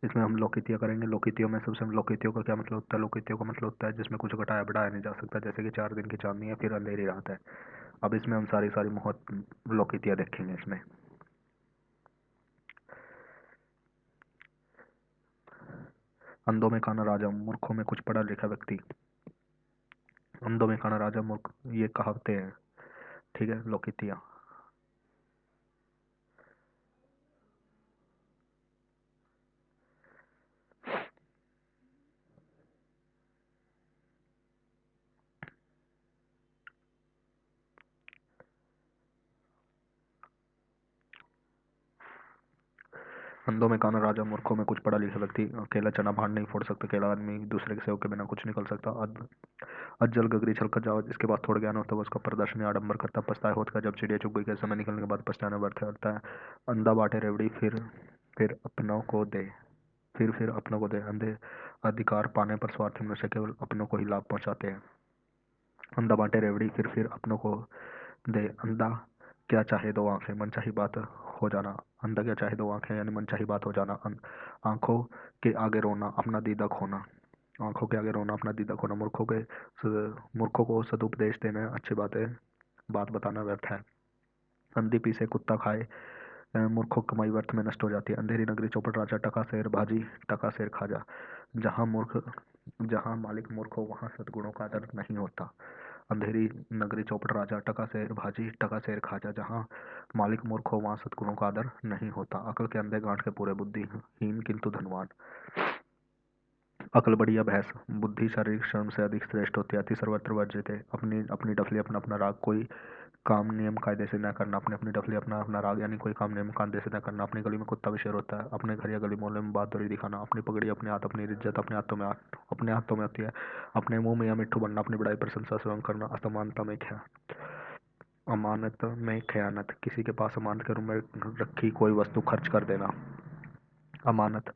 इसमें हम लोकितिया करेंगे। लोकितियों में सबसे लोकितियों का क्या मतलब होता है? लोकितियों का मतलब होता है जिसमें कुछ घटाया बढ़ाया नहीं जा सकता, जैसे कि 4 दिन की चांदनी है फिर अंधेरी रात है। अब इसमें हम सारी सारी बहुत लोकितियाँ देखेंगे इसमें। अंधों में काना राजा, मूर्खों में कुछ पढ़ा लिखा व्यक्ति। अंधों में काना राजा मूर्ख, ये कहावतें हैं, ठीक है, लोकितियाँ। अंधों में काना राजा, मूर्खों में कुछ पढ़ा लिखा व्यक्ति। अकेला चना भांड नहीं फोड़ सकता, अकेला आदमी दूसरे के सहयोग के बिना कुछ निकल सकता। अज्जल गगरी छलकत जाओ, जिसके पास थोड़ा ज्ञान होता है वो उसका प्रदर्शन या आडंबर करता। पछताए होत का, जब चिड़िया चुग गई के समय निकलने के बाद पछताना व्यर्थ होता है। अंधा बांटे रेवड़ी, फिर अपनों को दे, फिर अपनों को दे। अंधे अधिकार पाने पर स्वार्थी मनुष्य केवल अपनों को ही लाभ पहुंचाते हैं। अंधा बांटे रेवड़ी, फिर अपनों को दे। अंधा क्या चाहे दो आंखें, मनचाही बात हो जाना। अंधा क्या चाहे दो आंखें यानी मनचाही बात हो जाना। आंखों के आगे रोना, अपना दीदा खोना। आंखों के आगे रोना, अपना दीदा खोना। मूर्खों को सदुपदेश देना, अच्छी बात बताना व्यर्थ है। अंधी पीसे कुत्ता खाए, मूर्खों की कमाई व्यर्थ में नष्ट हो जाती है। अंधेरी नगरी चौपट राजा, टका शेर भाजी, टका शेर खाजा। जहाँ मूर्ख जहाँ मालिक मूर्ख हो वहाँ सद्गुणों का आदर नहीं होता। अंधेरी नगरी चौपट राजा, टका शेर भाजी, टका शेर खाजा। जहाँ मालिक मूर्ख हो वहाँ सद्गुणों का आदर नहीं होता। अकल के अंधे गांठ के पूरे, बुद्धिहीन किंतु धनवान। अकल बढ़िया भैंस, बुद्धि शारीरिक श्रम से अधिक श्रेष्ठ होती है। अति सर्वत्र वर्जित है। अपनी अपनी डफली अपना अपना राग, कोई काम नियम कायदे से न करना। अपने अपनी डफली अपना अपना राग यानी कोई काम नियम कायदे से न करना। अपनी गली में कुत्ता भी शेर होता है। अपने घर या गली मोहल्ले में बहादुरी दिखाना। अपनी पगड़ी अपने हाथ, अपनी इज्जत अपने हाथों में होती है। अपने मुंह में या मिट्ठू बनना। अपनी बड़ाई प्रशंसा स्वयं करना। अमानत में खयानत, किसी के पास अमानत के रूप में रखी कोई वस्तु खर्च कर देना। अमानत,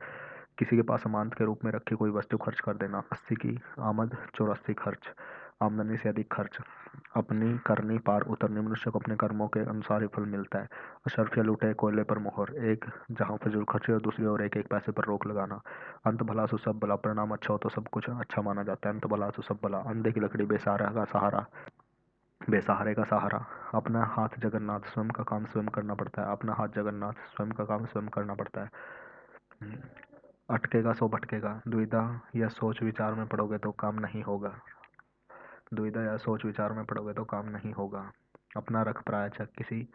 किसी के पास अमानत के रूप में रखी कोई वस्तु खर्च कर देना। 80 की आमद 84 खर्च, आमदनी से अधिक खर्च। अपनी करनी पार उतरनी, मनुष्य को अपने कर्मों के अनुसार ही फल मिलता है। अशर्फिया लूटे कोयले पर मोहर, एक जहाँ फजूल खर्ची और दूसरी ओर एक एक पैसे पर रोक लगाना। अंत भला सो सब भला, परिणाम अच्छा हो तो सब कुछ अच्छा माना जाता है। अंत भला सो सब भला, अंधे की लकड़ी बेसहारे का सहारा। अपना हाथ जगन्नाथ, स्वयं का काम स्वयं करना पड़ता है। अपना हाथ जगन्नाथ, स्वयं का काम स्वयं करना पड़ता है। अटकेगा सो भटकेगा, दुविधा या सोच विचार में पड़ोगे तो काम नहीं होगा। दुविधा या सोच विचार में पड़ोगे तो काम नहीं होगा। अपना रख पराया छक, किसी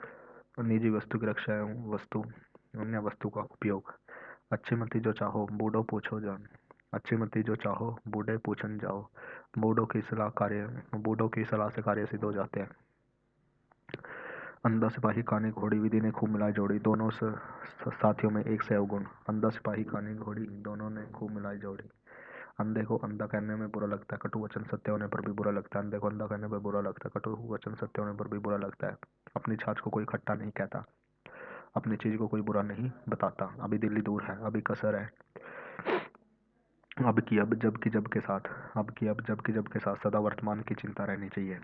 निजी वस्तु की रक्षा एवं अन्य वस्तु का उपयोग। अच्छी मति जो चाहो बूढ़ो पूछो जान, अच्छी मति जो चाहो बूढ़े पूछन जाओ। बूढ़ों की सलाह से कार्य सिद्ध हो जाते हैं। अंधा सिपाही कानी घोड़ी, विधि ने खूब मिलाई जोड़ी। दोनों साथियों में एक से अवगुण। अंधा सिपाही कानी घोड़ी, दोनों ने खूब मिलाई जोड़ी। अंधे को अंधा कहने में बुरा लगता है, कटु वचन सत्य होने पर भी बुरा लगता है। अंधे को अंधा कहने पर बुरा लगता है, कटु वचन सत्य होने पर भी बुरा लगता है। अपनी छाछ को कोई खट्टा नहीं कहता, अपनी चीज को कोई बुरा नहीं बताता। अभी दिल्ली दूर है, अभी कसर है। अब की अब जब की जब के साथ, अब की अब जब की जब के साथ सदा वर्तमान की चिंता रहनी चाहिए।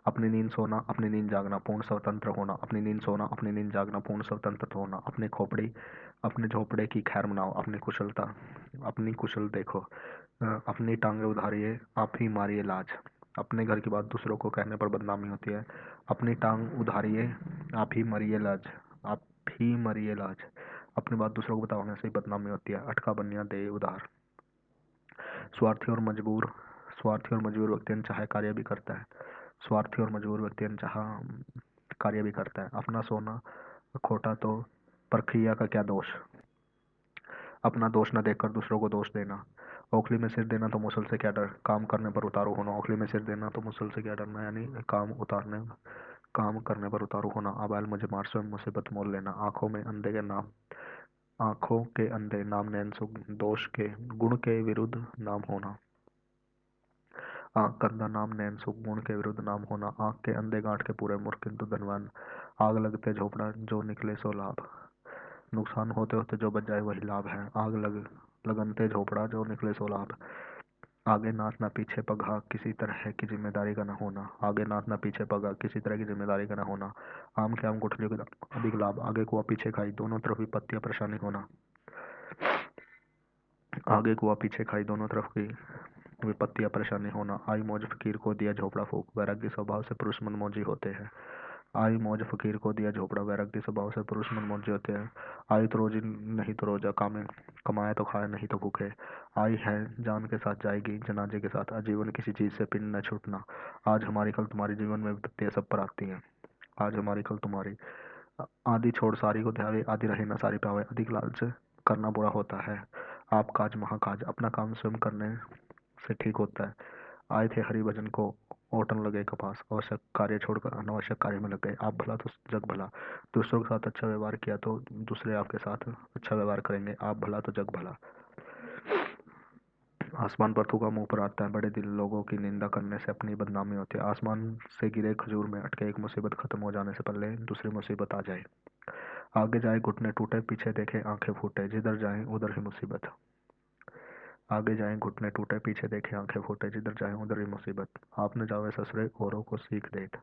अपनी नींद सोना, अपनी नींद जागना, पूर्ण स्वतंत्र होना। अपनी नींद सोना, अपनी नींद जागना, पूर्ण स्वतंत्र होना। अपने झोपड़े की खैर मनाओ, अपनी कुशल देखो। अपनी टांगे उधारिये, आप ही मारिए लाज। अपने घर की बात दूसरों को कहने पर बदनामी होती है। अपनी टांग उधारिये, आप ही मरिए लाज, आप ही मरिए लाज। अपनी बात दूसरों को बताने से ही बदनामी होती है। अटका बनिया दे उधार। स्वार्थी और मजबूर स्वार्थी और मजबूर व्यक्ति अनचाहे कार्य भी करता है। स्वार्थी और मजबूर व्यक्ति अनचाहा कार्य भी करता है। अपना सोना खोटा तो परखिया का क्या दोष। अपना दोष न देखकर दूसरों को दोष देना। ओखली में सिर देना तो मुसल से क्या डर, काम करने पर उतारू होना। ओखली में सिर देना तो मुसल से क्या डरना, यानी काम करने पर उतारू होना। अबैल मुझे मार, स्वयं मुसीबत मोल लेना। आंखों के अंधे नाम नैन सुख, दोष के गुण के विरुद्ध नाम होना। आंख कंधा नाम नैन सुख, गुण के विरुद्ध नाम होना। आंख के अंधे गांठ के पूरे, मूर्ख किंतु धनवान। आग लगते झोपड़ा, जो निकले सो लाभ। नुकसान होते होते जो बच जाए वही लाभ है। लगनते झोपड़ा, जो निकले सो लाभ। आगे नाथ ना पीछे पगा, किसी तरह की जिम्मेदारी का न होना। आगे नाथ ना पीछे पगा, किसी तरह की जिम्मेदारी का न होना। आम के आम गुठलियों के अधिक लाभ, आगे कुआ पीछे खाई, दोनों तरफ विपत्ति या परेशानी होना। आगे कुआ पीछे खाई, दोनों तरफ की विपत्तियां परेशानी होना। आई मौज फकीर को दिया झोपड़ा फूक, वैराग्य स्वभाव से पुरुष मनमौजी होते हैं। आई मौज फकीर को दिया झोपड़ा, वैराग्य स्वभाव से पुरुष मनमौजी होते हैं। आई तो रोजी नहीं तो रोजा, कामे कमाए तो खाए नहीं तो भूखे। आई है जान के साथ जाएगी जनाजे के साथ, आजीवन किसी चीज से पिन न छूटना। आज हमारी कल तुम्हारी, जीवन में विपत्तियां सब पर आती हैं। आज हमारी कल तुम्हारी। आदि छोड़ सारी को ध्यावे, आदि रहे न सारी पावे। अधिक लालच करना बुरा होता है, आप काज महाकाज, अपना काम स्वयं करने से ठीक होता है। आए थे हरि भजन को, ओटन लगे कपास, आवश्यक कार्य छोड़कर अनावश्यक कार्य में लग गए। आप भला तो जग भला, दूसरों के साथ अच्छा व्यवहार किया तो दूसरे आपके साथ अच्छा व्यवहार करेंगे। आप भला तो जग भला। आसमान पर थूका मुंह पर आता है, बड़े दिल लोगों की निंदा करने से अपनी बदनामी होती है। आसमान से गिरे खजूर में अटके, एक मुसीबत खत्म हो जाने से पहले दूसरी मुसीबत आ जाए। आगे जाए घुटने टूटे, पीछे देखे आंखें फूटे, जिधर जाए उधर ही मुसीबत। आगे जाए घुटने टूटे, पीछे देखे आंखें फूटे, जिधर जाए उधर ही मुसीबत। आपने जावे ससुरे औरों को सीख देत,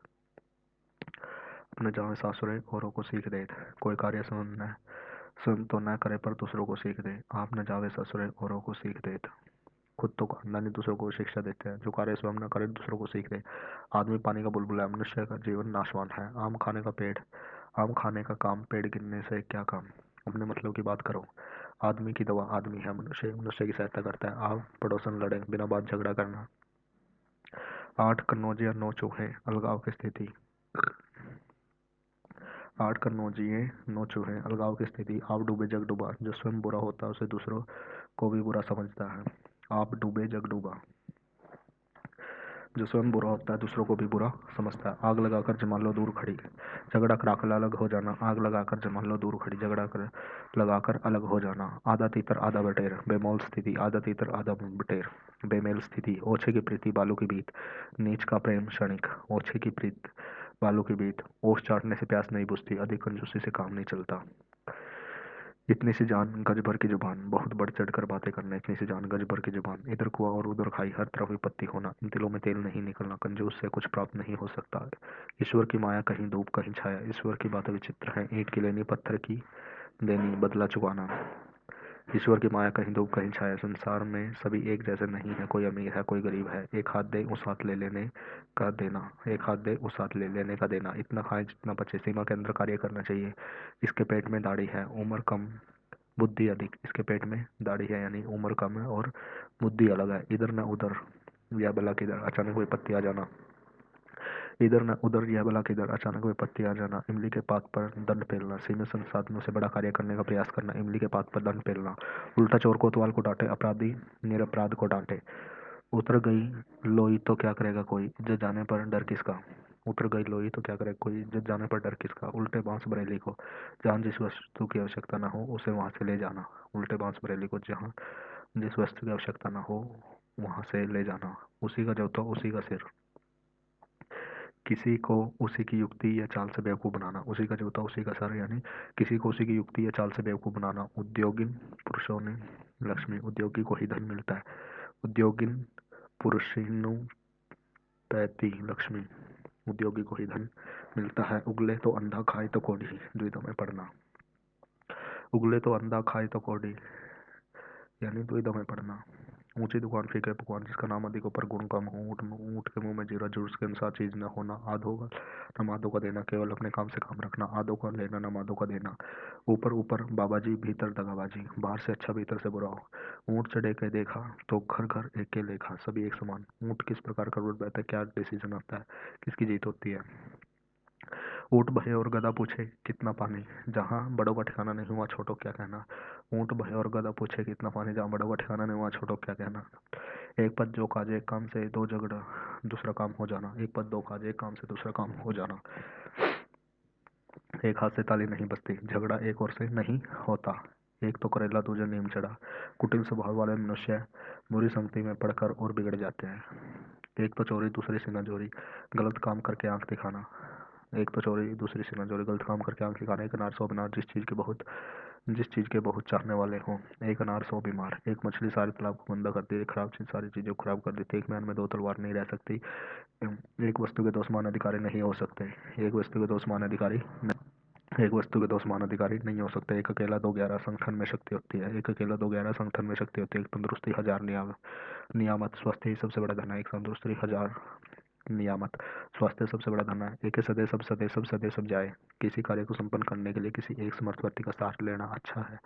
अपने जावे सासुरे औरों को सीख देत। कोई कार्य सुन तो न करे पर दूसरों को सीख दे। आपने जावे ससुरे औरों को सीख देत। खुद तो खानदानी दूसरों को शिक्षा देते हैं, जो कार्य स्वयं न करे दूसरों को सीख दे। आदमी पानी का बुलबुला है, मनुष्य का जीवन नाशवान है। आम खाने का पेड़, आम खाने का काम, पेड़ गिनने से क्या काम। अपने मतलब की बात करो। आदमी की दवा आदमी है, मनुष्य मनुष्य की सहायता करता है। आप पड़ोसन लड़े बिना बात झगड़ा करना। आठ कन्नौजिया नौ चूहे, अलगाव की स्थिति। आठ कन्नौजिए नौ चूहे, अलगाव की स्थिति। आप डूबे जग डूबा, जो स्वयं बुरा होता है उसे दूसरों को भी बुरा समझता है। आप डूबे जग डूबा, जो स्वयं बुरा होता है दूसरों को भी बुरा समझता है। आग लगाकर जमा लो दूर खड़ी, झगड़ा कराकर अलग हो जाना। आग लगाकर जमा लो दूर खड़ी, झगड़ा कर लगाकर अलग हो जाना। आधा तीतर आधा बटेर, बेमौल स्थिति। आधा तीतर आधा बटेर, बेमेल स्थिति। ओछे की प्रीति बालू की बीत, नीच का प्रेम क्षणिक। ओछे की प्रीत बालू की बीत, ओस चाटने से प्यास नहीं बुझती, अधिक कंजूसी से काम नहीं चलता। इतनी सी जान गज भर की जुबान, बहुत बढ़ चढ़ कर बातें करना। इतनी सी जान गज भर की जुबान, इधर कुआं और उधर खाई, हर तरफ विपत्ति होना। इन तिलों में तेल नहीं निकलना, कंजूस से कुछ प्राप्त नहीं हो सकता। ईश्वर की माया कहीं धूप कहीं छाया, ईश्वर की बातें विचित्र हैं। ईंट की लेनी पत्थर की देनी, बदला चुकाना। ईश्वर की माया कहीं धूप कहीं छाया। संसार में सभी एक जैसे नहीं है, कोई अमीर है कोई गरीब है। एक हाथ दे उस हाथ ले लेने का देना, एक हाथ दे उस हाथ ले लेने का देना। इतना खाए जितना बचे, सीमा के अंदर कार्य करना चाहिए। इसके पेट में दाढ़ी है, उम्र कम बुद्धि अधिक। इसके पेट में दाढ़ी है यानी उम्र कम है और बुद्धि अलग है। इधर न उधर या भला किधर, अचानक विपत्ति आ जाना। इधर न उधर या भला किधर, अचानक विपत्ति आ जाना। इमली के पात पर दंड पेलना, सीमित संसाधनों से बड़ा कार्य करने का प्रयास करना। इमली के पात पर दंड पेलना। उल्टा चोर कोतवाल को डांटे, अपराधी निरपराध को डांटे। उतर गई लोई तो क्या करेगा कोई, इज्जत जाने पर डर किसका। उतर गई लोई तो क्या करेगा कोई, इज्जत जाने पर डर किसका। उल्टे बांस बरेली को, जहाँ जिस वस्तु की आवश्यकता न हो उसे वहां से ले जाना। उल्टे बांस बरेली को, जहाँ जिस वस्तु की आवश्यकता न हो वहां से ले जाना। उसी का जूता उसी का सिर, किसी को उसी की युक्ति या चाल से बेवकूफ बनाना। उसी का जूता उसी का सर यानी किसी को उसी की युक्ति या चाल से बेवकूफ बनाना। उद्योगिन पुरुषों ने लक्ष्मी, उद्योगी को ही धन मिलता है। उद्योगिन पुरुषिनु पैती लक्ष्मी, उद्योगी को ही धन मिलता है। उगले तो अंधा खाए तो कोढ़ी, द्विधा में पड़ना। उगले तो अंधा खाए तो कोढ़ी यानी द्विधा में पड़ना। ऊंची दुकान फीके पकवान, जिसका नाम अधिक ऊपर गुण कम हो। ऊंट के मुंह में जीरा, जुर्स के अनुसार चीज न होना। आधो का न माधो का देना, केवल अपने काम से काम रखना। आधो का लेना न माधो का देना। ऊपर ऊपर बाबाजी, भीतर दगाबाजी, बाहर से अच्छा भीतर से बुरा हो। ऊंट चढ़े के देखा तो घर घर एक के लेखा, सभी एक समान। ऊंट किस प्रकार का रूट बैठता है, क्या डिसीजन आता है, किसकी जीत होती है। ऊंट भय और गधा पूछे कितना पानी, जहाँ बड़ों का ठिकाना नहीं हुआ छोटों क्या कहना। ऊंट भय और गधा पूछे कितना पानी, जहाँ बड़ों का ठिकाना नहीं हुआ छोटों क्या कहना। एक पद जो काज एक काम से दो झगड़ा दूसरा काम हो जाना। एक पद दो काज एक काम से दूसरा काम हो जाना। एक हाथ से ताली नहीं बजती, झगड़ा एक और से नहीं होता। एक तो करेला दूजा नीम चढ़ा, कुटिल स्वभाव वाले मनुष्य बुरी संगति में पड़कर और बिगड़ जाते हैं। एक तो चोरी दूसरी से न चोरी, गलत काम करके आंख दिखाना। एक तो चोरी दूसरी से न चोरी, गलत काम करके आंख दिखाना। एक अनार सौ अनार, जिस चीज के बहुत चाहने वाले हों। एक अनार सौ बीमार, एक मछली सारे तालाब को गंदा करती है, एक खराब चीज सारी चीजों को खराब कर देती है। एक म्यान में दो तलवार नहीं रह सकती, एक वस्तु के दो समान अधिकारी नहीं हो सकते। एक वस्तु के दो समान अधिकारी नहीं। एक वस्तु के दो समान अधिकारी नहीं हो सकते। एक अकेला दो ग्यारह संगठन में शक्ति होती है। एक अकेला दो ग्यारह संगठन में शक्ति होती है। एक तंदुरुस्ती हजार नियामत। स्वास्थ्य ही सबसे बड़ा धन है। एक तंदुरुस्ती हजार नियामत। स्वास्थ्य सबसे बड़ा धन है। एक सदै सब सदै सब जाए। किसी कार्य को संपन्न करने के लिए किसी एक समर्थ व्यक्ति का साथ लेना अच्छा है,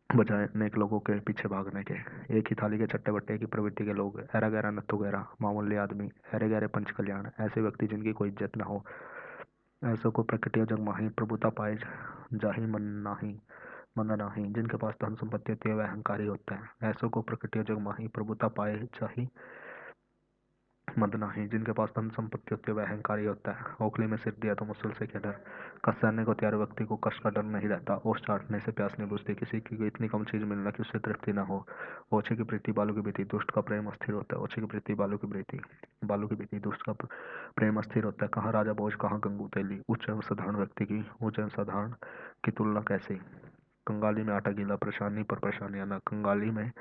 बजाय अनेक लोगों के पीछे भागने के। एक ही थाली के चट्टे बट्टे की प्रवृत्ति के लोग, ऐरा गैरा नत्थु गैरा, मामूली आदमी, ऐरे गैरे पंच कल्याण, ऐसे व्यक्ति जिनकी कोई इज्जत न हो, ऐसों को प्रकटिया जग माही प्रभुता पाए जाहि मन नाही। जिनके पास धन संपत्ति होती है वह अहंकारी होता है। ऐसों को प्रकटिया जग माही प्रभुता पाए जाहि मद नाही। जिनके पास धन संपत्ति होती है वह अहंकारी होता है। ओखली में सिर दिया तो मुश्किल से क्या डर। कसरने को तैयार व्यक्ति को कष्ट का डर नहीं रहता। ओस चाटने से प्यास नहीं बुझती। किसी की इतनी कम चीज मिलना कि उससे तृप्ति न हो। ओछे की प्रीति बालू की भीति, दुष्ट का प्रेम अस्थिर होता है। ओछे की प्रीति बालू की भीति, दुष्ट का प्रेम अस्थिर होता है। कहाँ राजा भोज कहाँ गंगू तेली। उच्च एवं साधारण व्यक्ति की उच्च एवं साधारण की तुलना कैसे। कंगाली में आटा गीला, परेशानी पर परेशानी आना। कंगाली में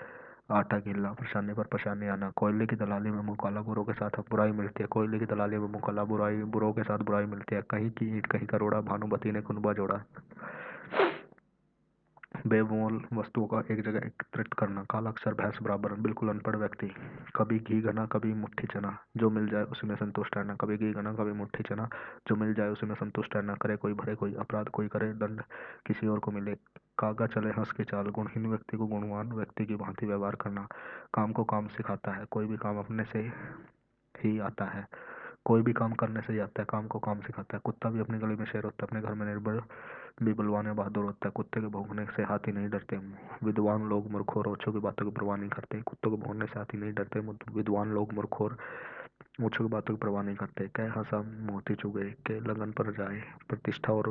आटा गीला, परेशानी पर परेशानी आना। कोयले की दलाली में मुंह काला, बुरों के साथ बुराई मिलती है। कोयले की दलाली में मुंह काला, बुरों के साथ बुराई मिलती है। कहीं की ईंट कहीं का रोड़ा, भानुमती ने कुनबा जोड़ा। बेमोल वस्तुओं का एक जगह एकत्रित करना। काला अक्षर भैंस बराबर, बिल्कुल अनपढ़ व्यक्ति। कभी घी घना कभी मुट्ठी चना, जो मिल जाए उसी में संतुष्ट रहना। कभी घी घना कभी मुट्ठी चना, जो मिल जाए उसी में संतुष्ट रहना। करे कोई भरे कोई अपराध, कोई करे दंड किसी और को मिले। कागा चले हंस के चाल, गुणहीन व्यक्ति को गुणवान व्यक्ति की भांति व्यवहार करना। काम को काम सिखाता है। कोई भी काम अपने से ही आता है। कोई भी काम करने से ही आता है। काम को काम सिखाता है। कुत्ता भी अपनी गली में शेर होता है। अपने घर में निर्बल भी बलवान या बहादुर होता है। कुत्ते के भौंकने से हाथी नहीं डरते। विद्वान लोग मूर्ख और ओछों की बातों की परवाह नहीं करते। कुत्तों के भौंकने से हाथी नहीं डरते। विद्वान लोग मूर्ख और ओछों की बातों की परवाह नहीं करते। कह हंसा मोती चुगे के लगन पर जाए। प्रतिष्ठा और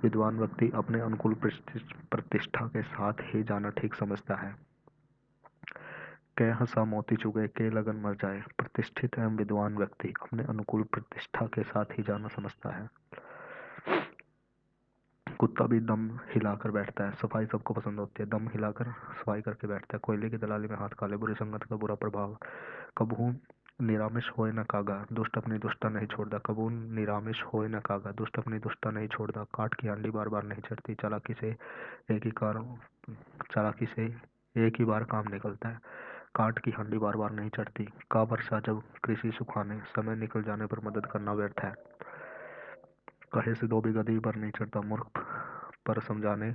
विद्वान व्यक्ति अपने अनुकूल प्रतिष्ठा के साथ ही जाना ठीक समझता है। कह हंसा मोती चुगे के लगन मर जाए। प्रतिष्ठित एवं विद्वान व्यक्ति अपने अनुकूल प्रतिष्ठा के साथ ही जाना समझता है। कुत्ता भी दम हिलाकर बैठता है। सफाई सबको पसंद होती है। दम हिलाकर सफाई करके बैठता है। कोयले की दलाली में हाथ काले, बुरी संगत का बुरा प्रभाव। कबहू निरामिष होए न कागा, दुष्ट अपनी दुष्टता नहीं छोड़ता। कबहू निरामिष होए न कागा, दुष्ट अपनी दुष्टता नहीं छोड़ता। काठ की हांडी बार बार नहीं चढ़ती। एक ही कार चालाकी से एक ही बार काम निकलता है। काठ की हांडी बार बार नहीं चढ़ती। का वर्षा जब कृषि सुखाने, समय निकल जाने पर मदद करना व्यर्थ है। कहे से दो भी गधी पर नहीं चढ़ता। मूर्ख पर समझाने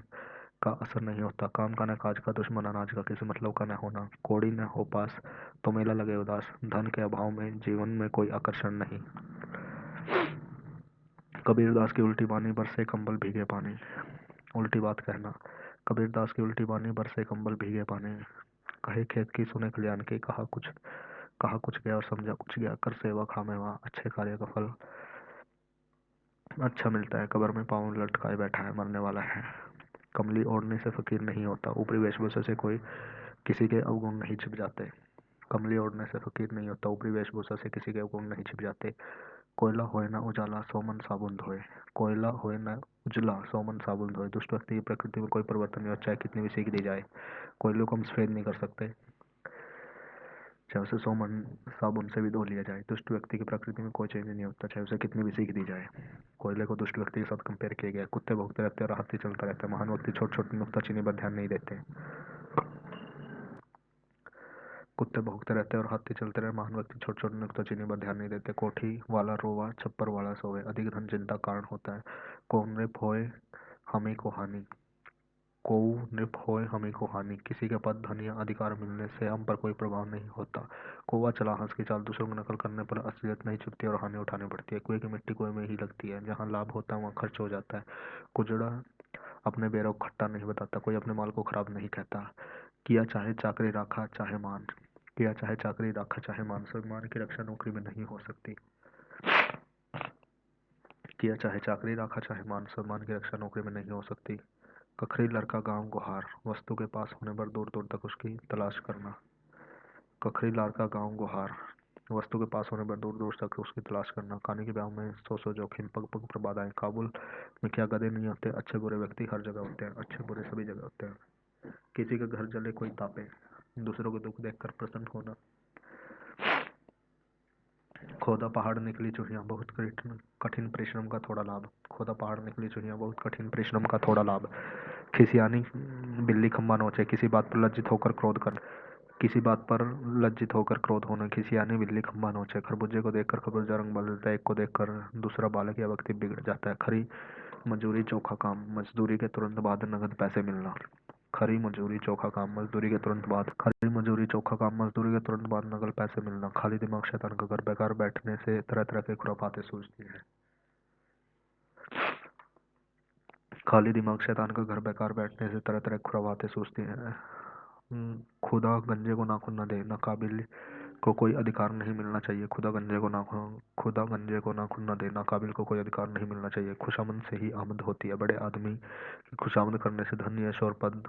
का असर नहीं होता। काम का न काज का, दुश्मन अनाज का, किसी मतलब का न होना। कोड़ी न हो पास तो मेला लगे उदास। धन के अभाव में जीवन में कोई आकर्षण नहीं। कबीरदास की उल्टी बानी, बरसे कंबल भीगे पानी। उल्टी बात कहना। कबीरदास की उल्टी बानी, बरसे कंबल भीगे पानी। कहे खेत की सुने कल्याण की। कहा कुछ गया और समझा कुछ गया। कर सेवा खामे वहाँ, अच्छे कार्य का फल अच्छा मिलता है। कब्र में पाँव लटकाए बैठा है, मरने वाला है। कमली ओढ़ने से फकीर नहीं होता। ऊपरी वेशभूषा से कोई किसी के अवगुण नहीं छिप जाते। कमली ओढ़ने से फकीर नहीं होता। ऊपरी वेशभूषा से किसी के अवगुण नहीं छिप जाते। कोयला होए ना उजाला, सो मन साबुन धोए। कोयला होए ना उजला, सो मन साबुन धोए। दुष्ट व्यक्ति की प्रकृति में कोई परिवर्तन नहीं होता, चाहे कितनी भी सीख दी जाए। कोयले को हम सफेद नहीं कर सकते, चाहे उसे 100 मन साबुन से भी धो लिया जाए। दुष्ट व्यक्ति की प्रकृति में कोई चेंज नहीं होता, चाहे उसे कितनी भी सीख दी जाए। कोयले को दुष्ट व्यक्ति के साथ कंपेयर किया गया। कुत्ते भौंकते रहते हैं और हाथी चलता रहता है। महान व्यक्ति छोटे छोटे नुक्ताचीनी पर ध्यान नहीं देते। कुत्ते भौंकते रहते हैं और हाथी चलते रहे। महान व्यक्ति छोटे छोटे नुक्ताचीनी पर ध्यान नहीं देते। कोठी वाला रोवा, छप्पर वाला सोवे। अधिक धन चिंता कारण होता है। कौन रे फोए हमें को हानि। कोऊ नृप होए हमें को हानि। किसी के पद धन या अधिकार मिलने से हम पर कोई प्रभाव नहीं होता। कौवा चला हंस की चाल, दूसरों की नकल करने पर असलियत नहीं छुपती और हानि उठानी पड़ती है। कुएं की मिट्टी कुएं में ही लगती है। जहाँ लाभ होता है वहाँ खर्च हो जाता है। कुजड़ा अपने बेरों को खट्टा नहीं बताता। कोई अपने माल को खराब नहीं कहता। किया चाहे चाकरी राखा चाहे मान। किया चाहे चाकरी राखा चाहे मान। सम्मान की रक्षा नौकरी में नहीं हो सकती। किया चाहे चाकरी राखा चाहे मान, सम्मान की रक्षा नौकरी में नहीं हो सकती। कखरी लड़का गांव गुहार, वस्तु के पास होने पर दूर दूर तक उसकी तलाश करना। कखरी लड़का गांव गुहार, वस्तु के पास होने पर दूर दूर तक उसकी तलाश करना। कानी के ब्याह में सौ सौ जोखिम, पग पग पर बाधाएं। काबुल में क्या गधे नहीं होते। अच्छे बुरे व्यक्ति हर जगह होते हैं। अच्छे बुरे सभी जगह होते हैं। किसी का घर जले कोई तापे, दूसरों को दुख देखकर प्रसन्न होना। खोदा पहाड़ निकली चूहियां बहुत कठिन परिश्रम का थोड़ा लाभ। खोदा पहाड़ निकली चूहियां बहुत कठिन परिश्रम का थोड़ा लाभ। खिसियानी बिल्ली खंबा नोचे, किसी बात पर लज्जित होकर क्रोध कर, किसी बात पर लज्जित होकर क्रोध होना। खिसियानी बिल्ली खंबा नोचे, खरबूजे को देखकर खरबूजा रंग बदल जाता है, एक को देखकर दूसरा बालक या व्यक्ति बिगड़ जाता है। खरी मजदूरी चोखा काम, मजदूरी के तुरंत बाद नगद पैसे मिलना। खरी मजदूरी चोखा काम, मजदूरी के तुरंत बाद, खरी मजदूरी चोखा काम, मजदूरी के तुरंत बाद नगद पैसे मिलना। खाली दिमाग शैतान का घर, बेकार बैठने से तरह तरह के खुराफाते सूझती हैं। खाली दिमाग शैतान का घर, बेकार बैठने से तरह तरह की खुराफाते सूझती हैं। खुदा गंजे को नाखून न दे, नाकाबिल को कोई अधिकार नहीं मिलना चाहिए। खुदा गंजे को नाखून न दे, नाकाबिल को कोई अधिकार नहीं मिलना चाहिए। खुशामद से ही आमद होती है, बड़े आदमी की खुशामद करने से धन यश और पद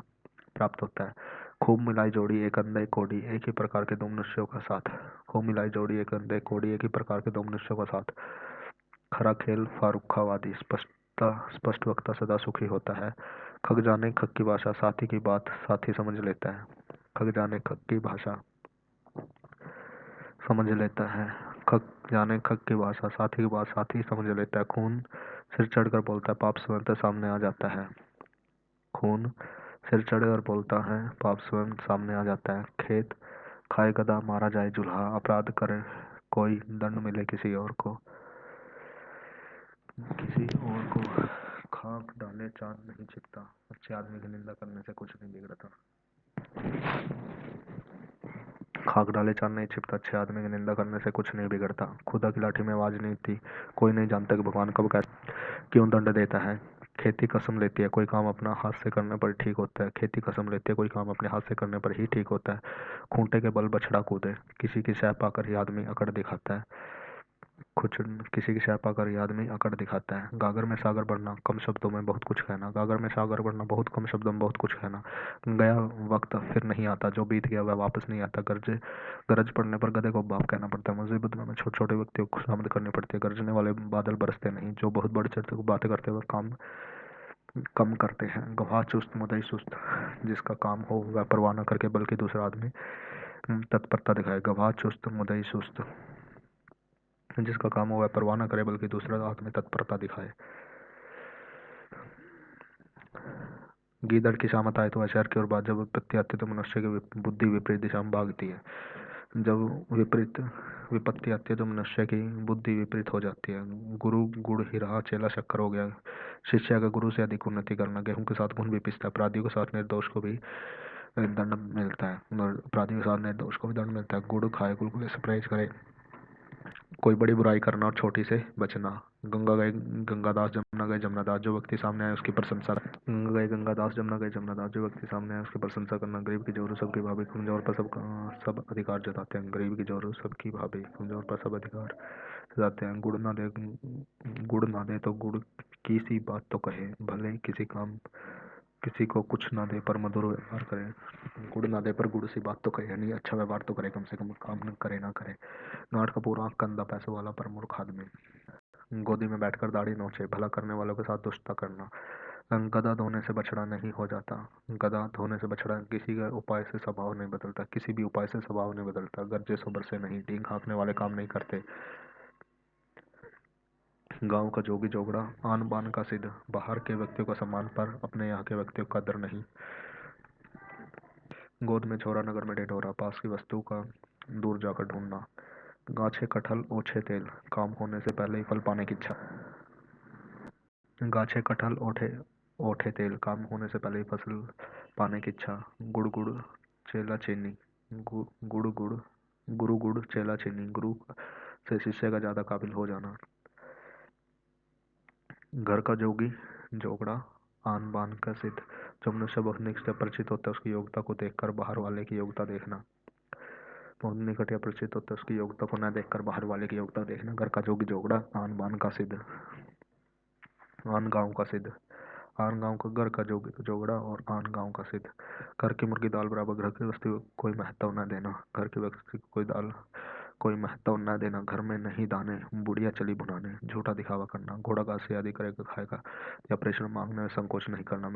प्राप्त होता है। खूब मिलाई जोड़ी एक अंधे कोड़ी, एक ही प्रकार के दो मनुष्यों का साथ। खूब मिलाई जोड़ी एक अंधे कोड़ी, एक ही प्रकार के दो मनुष्यों का साथ। खरा खेल फारुखावादी, स्पष्ट वक्ता सदा सुखी होता है। खग जाने खग की भाषा, साथी की बात साथी समझ लेता है। खग जाने खग की भाषा समझ लेता है। खग जाने खग की भाषा, साथी की बात साथी समझ लेता है। खून सिर चढ़कर बोलता है, पाप स्वयं सामने आ जाता है। खून सिर चढ़कर बोलता है, पाप स्वयं सामने आ जाता है। खेत खाए गधा, मारा जाए जुल्हा, अपराध करे कोई दंड मिले किसी और को, खाक डाले चांद नहीं छिपता। अच्छे आदमी की निंदा करने से कुछ नहीं बिगड़ता। खाक डाले चांद नहीं छिपता, अच्छे आदमी की निंदा करने से कुछ नहीं बिगड़ता। खुदा की लाठी में आवाज नहीं थी, कोई नहीं जानता कि भगवान कब कैसे क्यों दंड देता है। खेती कसम लेती है, कोई काम अपना हाथ से करने पर ठीक होता है। खेती कसम लेती है, कोई काम अपने हाथ से करने पर ही ठीक होता है। खूंटे के बल बछड़ा कूदे, किसी की सह पाकर ही आदमी अकड़ दिखाता है। किसी की सह पाकर ही आदमी अकड़ दिखाता है। गागर में सागर बढ़ना, कम शब्दों में बहुत कुछ कहना। गागर में सागर बढ़ना, बहुत कम शब्दों में बहुत कुछ कहना। गया वक्त फिर नहीं आता, जो बीत गया वह वापस नहीं आता। गरज पड़ने पर गधे को बाप कहना पड़ता है। मुसीबत में छोटे छोटे व्यक्तियों को खुशामद करनी पड़ती है। गरजने वाले बादल बरसते नहीं, जो बहुत बढ़ चढ़ कर बातें करते हुए काम कम करते हैं। गवाह चुस्त मुदई सुस्त, जिसका काम हो वह परवाह न करके बल्कि दूसरा आदमी तत्परता दिखाए। गवाह चुस्त मुदई सुस्त, जिसका काम हो वह परवाह न करे बल्कि दूसरा आदमी तत्परता दिखाए। गीदड़ की शामत आए तो वह शहर की ओर भाग, जब विपत्ति आती है तो मनुष्य की बुद्धि विपरीत दिशा में भागती है। जब विपत्ति आती है तो मनुष्य की बुद्धि विपरीत हो जाती है। गुरु गुड़ ही रहा, चेला शक्कर हो गया। शिष्य का गुरु से अधिक उन्नति करना। गेहूं के साथ घुन भी पिसता है, अपराधियों के साथ निर्दोष को भी दंड मिलता है। अपराधियों के साथ निर्दोष को भी दंड मिलता है। गुड़ खाए गुलगुले से परहेज करे, कोई बड़ी बुराई करना और छोटी से बचना। गंगा गए गंगादास, जमुना गए जमुनादास, जो व्यक्ति सामने आए उसकी प्रशंसा। गंगा गए गंगादास, जमुना गए जमुनादास, जो व्यक्ति सामने आए उसकी प्रशंसा करना। गरीब की जोरू सबकी भाभी, कमजोर पर सब अधिकार जताते हैं। गरीब की जोरू सबकी भाभी, कमजोर पर सब अधिकार जताते हैं। गुड़ ना दे तो गुड़ की सी बात तो कहे, भले किसी को कुछ ना दे पर मधुर व्यवहार करे। गुड़ ना दे पर गुड़ सी बात तो कहे, यानी अच्छा व्यवहार तो करे, कम से कम काम न करे ना करे। गांठ का पूरा कंधा पैसे वाला पर मूर्ख आदमी। गोदी में बैठकर दाढ़ी नोचे, भला करने वालों के साथ दुष्टता करना। गधा धोने से बछड़ा नहीं हो जाता। गधा धोने से बछड़ा, किसी का उपाय से स्वभाव नहीं बदलता, किसी भी उपाय से स्वभाव नहीं बदलता। गरजे सो बरसे नहीं, डींग हाँकने वाले काम नहीं करते। गांव का जोगी जोगड़ा, आन बान का सिद्ध, बाहर के व्यक्तियों का सम्मान पर अपने यहाँ के व्यक्तियों का कदर नहीं। गोद में छोरा, नगर में ढिढोरा, पास की वस्तु का दूर जाकर ढूंढना। गाछे कटहल ओछे तेल, काम होने से पहले ही फल पाने की इच्छा। गाछे कटहल ओठे ओठे तेल, काम होने से पहले ही फसल पाने की इच्छा। गुड़ गुड़ चेला चीनी, गुड़ गुड़ गुरु गुड़ चेला चीनी, गुरु से शिष्य का ज्यादा काबिल हो जाना। घर का जोगी जोगड़ा, आन बान का सिद्ध, जो मनुष्य बहुत निकट से परिचित होता है उसकी योग्यता को देखकर बाहर वाले की योग्यता देखना। बहुत निकट या परिचित होता है उसकी योग्यता को न देखकर बाहर वाले की योग्यता देखना। घर का जोगी जोगड़ा, आन बान का सिद्ध, आन गांव का सिद्ध। आन गांव का घर का जोगड़ा और आन गांव का सिद्ध। घर की मुर्गी दाल बराबर, घर की वस्तु को कोई महत्व न देना। घर की वस्तु को कोई महत्व न देना। घर में नहीं दाने, बुढ़िया चली भुनाने। झूठा दिखावा करना, घोड़ा घास से आदि करेगा खाएगा। या परिश्रम मांगने में संकोच नहीं करना।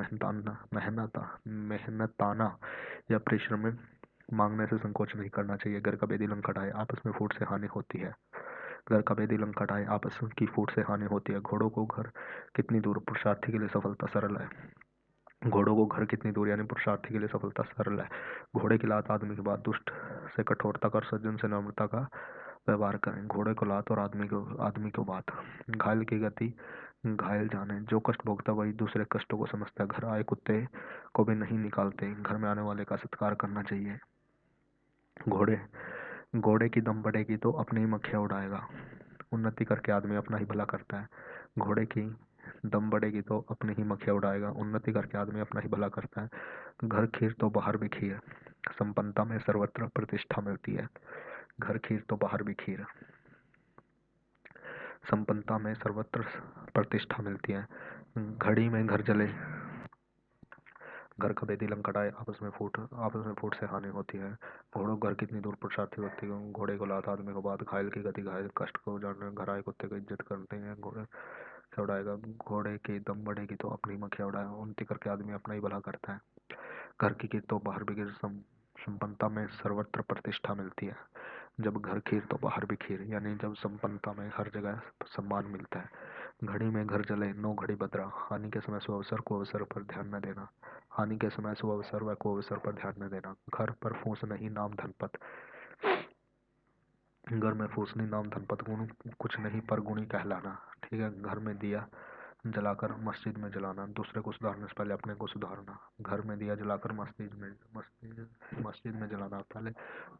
मेहनताना या परिश्रम मांगने से संकोच नहीं करना चाहिए। घर का बेदी लंग खटाए, आपस में फूट से हानि होती है। घर का बेदी लंकट आए, आपस की फूट से हानि होती है। घोड़ों को घर कितनी दूर, पुरुषार्थी के लिए सफलता सरल है। घोड़ों को घर कितनी दूर यानी पुरुषार्थी के लिए सफलता सरल है। घोड़े की लात आदमी के बाद दुष्ट से कठोरता कर, सज्जन से नम्रता का व्यवहार करें। घोड़े को लात और आदमी को बात। घायल की गति घायल जाने, जो कष्ट भोगता वही दूसरे कष्टों को समझता है। घर आए कुत्ते को भी नहीं निकालते, घर में आने वाले का सत्कार करना चाहिए। घोड़े घोड़े की दम बढ़ेगी तो अपनी ही मक्खियाँ उड़ाएगा। उन्नति करके आदमी अपना ही भला करता है। घोड़े की दम बढ़ेगी तो अपनी ही मक्खियाँ उड़ाएगा। उन्नति करके आदमी अपना ही भला करता है। घर खीर तो बाहर भी खीर, संपन्नता में सर्वत्र प्रतिष्ठा मिलती है। घर खीर तो बाहर भी खीर, संपन्नता में सर्वत्र प्रतिष्ठा मिलती है। घड़ी में घर जले, घर का बेदी लंकटाए, आपस में फूट से हानि होती है। घोड़ों घर कितनी दूर, पुरुषार्थी व्यक्ति को। घोड़े को लात आदमी को बात। घायल की गति घायल कष्ट को जानने, घर आए कुत्ते को इज्जत करते हैं। घोड़े से उड़ाएगा, घोड़े की दम बढ़ेगी तो अपनी मक्खियाँ उड़ाएगा। उन्नति करके आदमी अपना ही भला करता है। घर की कीर तो बाहर भी गिर, संपन्नता में सर्वत्र प्रतिष्ठा मिलती है। जब घर खीर तो बाहर भी खीर, यानी जब संपन्नता में हर जगह सम्मान मिलता है। घड़ी में घर जले, नो घड़ी बदरा, हानि के समय सुअवसर को अवसर पर ध्यान न देना। हानि के समय सुअवसर व को अवसर पर ध्यान न देना। घर पर फूस नहीं नाम धनपत, घर में फूस नहीं नाम धनपत, गुण कुछ नहीं पर गुणी कहलाना। ठीक है। घर में दिया जलाकर मस्जिद में जलाना, दूसरे को सुधारने से पहले अपने को सुधारना। घर में दिया जलाकर मस्जिद में जलाना, पहले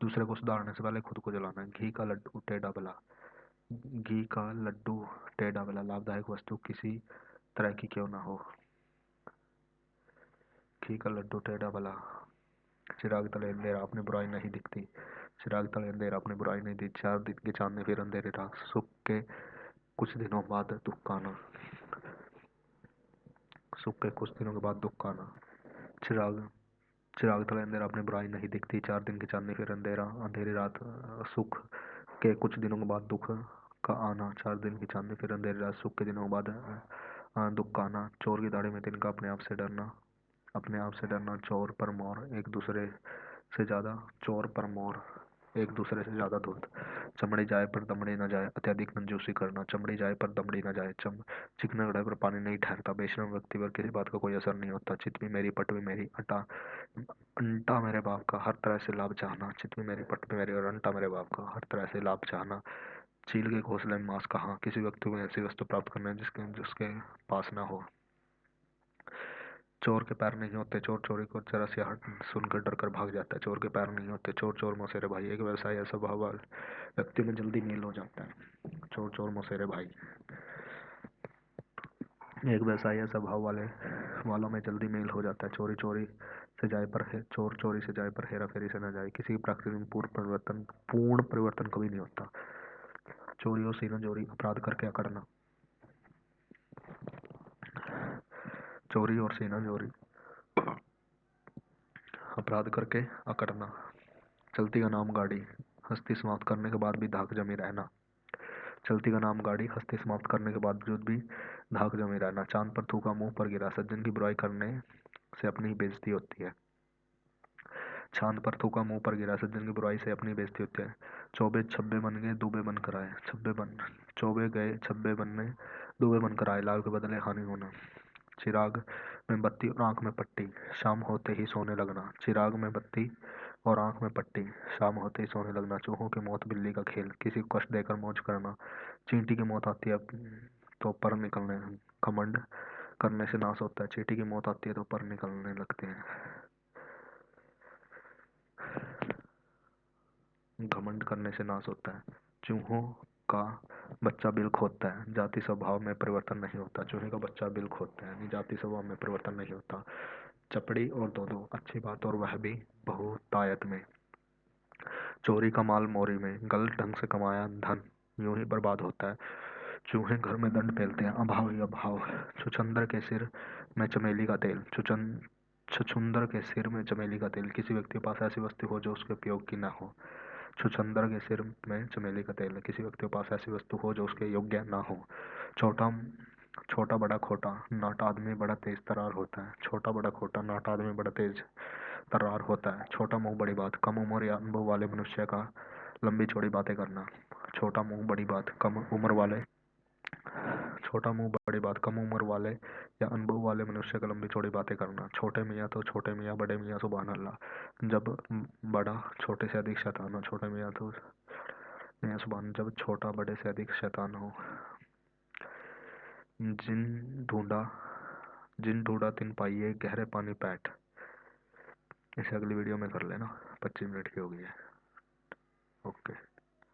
दूसरे को सुधारने से पहले खुद को जलाना। घी का लड्डू टेढ़ा भला, घी का लड्डू टेढ़ा भला, लाभदायक वस्तु किसी तरह की क्यों ना हो। घी का लड्डू टेढ़ा भला, चिराग तले अंधेरा अपनी बुराई नहीं दिखती। चिराग तले अंधेरा अपनी बुराई नहीं दिखती। 4 दिन के चांदनी फिर अंधेरे रात, सुख के कुछ दिनों बाद दुख का आना। सुख के कुछ दिनों के बाद दुख का आना। चिराग चिराग तले अंधेरा अपनी बुराई नहीं दिखती। 4 दिन की चांदनी फिर अंधेरा, अंधेरी रात। सुख के कुछ दिनों के बाद दुख का आना। 4 दिन की चांदनी फिर अंधेरी रात, सुख के दिनों के बाद दुख का आना। चोर की दाढ़ी में तिनका, अपने आप से डरना। अपने आप से डरना। चोर पर मोर एक दूसरे से ज्यादा, चोर पर मोर एक दूसरे से ज्यादा धूर्त। चमड़ी जाए पर दमड़ी न जाए, अत्यधिक कंजूसी करना। चमड़ी जाए पर दमड़ी न जाए, चिकने घड़े पर पानी नहीं ठहरता। बेशरम व्यक्ति पर किसी बात का कोई असर नहीं होता। चित भी मेरी पट भी मेरी, अंटा मेरे बाप का, हर तरह से लाभ चाहना। चित भी मेरी पट भी मेरी और अंटा मेरे बाप का, हर तरह से लाभ चाहना। चील के घोंसले में मांस कहाँ, किसी व्यक्ति को ऐसी वस्तु प्राप्त करना है जिसके जिसके पास ना हो। चोर के पैर नहीं होते, चोर चोरी को जरा सी हट सुनकर डर कर भाग जाता है। चोर के पैर नहीं होते, चोर चोर मौसेरे भाई। एक व्यवसाय ऐसा भाव वाले व्यक्ति में जल्दी मेल हो जाता है। चोर चोर मौसेरे भाई, एक व्यवसाय ऐसा भाव वालों में जल्दी मेल हो जाता है। चोरी चोरी से जाए पर है, चोर चोरी से जाए पर हेरा फेरी से न जाए। किसी की प्रकृति में पूर्ण परिवर्तन कभी नहीं होता। चोरी और सीना चोरी, अपराध करके अकड़ना। चोरी और सीना चोरी, अपराध करके अकड़ना। चलती का नाम गाड़ी, हस्ती समाप्त करने के बाद भी धाक जमी रहना। चलती का नाम गाड़ी, हस्ती समाप्त करने के बावजूद भी धाक जमी रहना। चांद पर थूका मुंह पर गिरा, सज्जन की बुराई करने से अपनी ही बेइज्जती होती है। चांद पर थूका मुंह पर गिरा, सज्जन की बुराई से अपनी बेइज्जती होती है। चौबे छब्बे बन गए दूबे बन कर आए, चौबे गए छब्बे बनने दूबे बन कर आए, लाभ के बदले हानि होना। चिराग में बत्ती और आंख में पट्टी, शाम होते ही सोने लगना। चिराग में बत्ती और आंख में पट्टी, शाम होते ही सोने लगना। चूहों की मौत बिल्ली का खेल, किसी को कष्ट देकर मौज करना। चींटी की मौत आती है तो पर निकलने, घमंड करने से नाश होता है। चींटी की मौत आती है तो पर निकलने लगते हैं। घमंड करने से नाश होता है। चूहों का बच्चा बिल खोदता है, जाति स्वभाव में परिवर्तन नहीं होता। चूहे का बच्चा बिल खोदता है, जाति स्वभाव में परिवर्तन नहीं होता। चपड़ी और दो अच्छी बात और वह भी बहुतायत में। चोरी का माल मोरी में, गलत ढंग से कमाया धन यूं ही बर्बाद होता है। चूहे घर में दंड फैलते हैं, अभाव ही अभाव। छुछंदर के सिर में चमेली का तेल, छछुंदर के सिर में चमेली का तेल, किसी व्यक्ति के पास ऐसी वस्तु हो जो उसके उपयोग की न हो। छुछंदर के सिर में चमेली का तेल, किसी व्यक्ति के पास ऐसी वस्तु हो जो उसके योग्य ना हो। छोटा छोटा बड़ा खोटा, नाटा आदमी बड़ा तेज तर्रार होता है। छोटा बड़ा खोटा, नाटा आदमी बड़ा तेज तर्रार होता है। छोटा मुंह बड़ी बात, कम उम्र या अनुभव वाले मनुष्य का लंबी चौड़ी बातें करना। छोटा मुंह बड़ी बात कम उम्र वाले छोटा मुंह बड़ी बात कम उम्र वाले या अनुभव वाले मनुष्य का लंबी चौड़ी बातें करना। छोटे मियाँ तो छोटे मियाँ, बड़े मियाँ सुभान अल्लाह। जब बड़ा छोटे से अधिक शैतान हो, छोटे मियाँ तो मियाँ सुभान। जब छोटा बड़े से अधिक शैतान हो। जिन ढूंढा जिन ढूंढा तिन पाइए, गहरे पानी पैठ। इसे अगली वीडियो में कर लेना, 25 मिनट की हो गई है। ओके।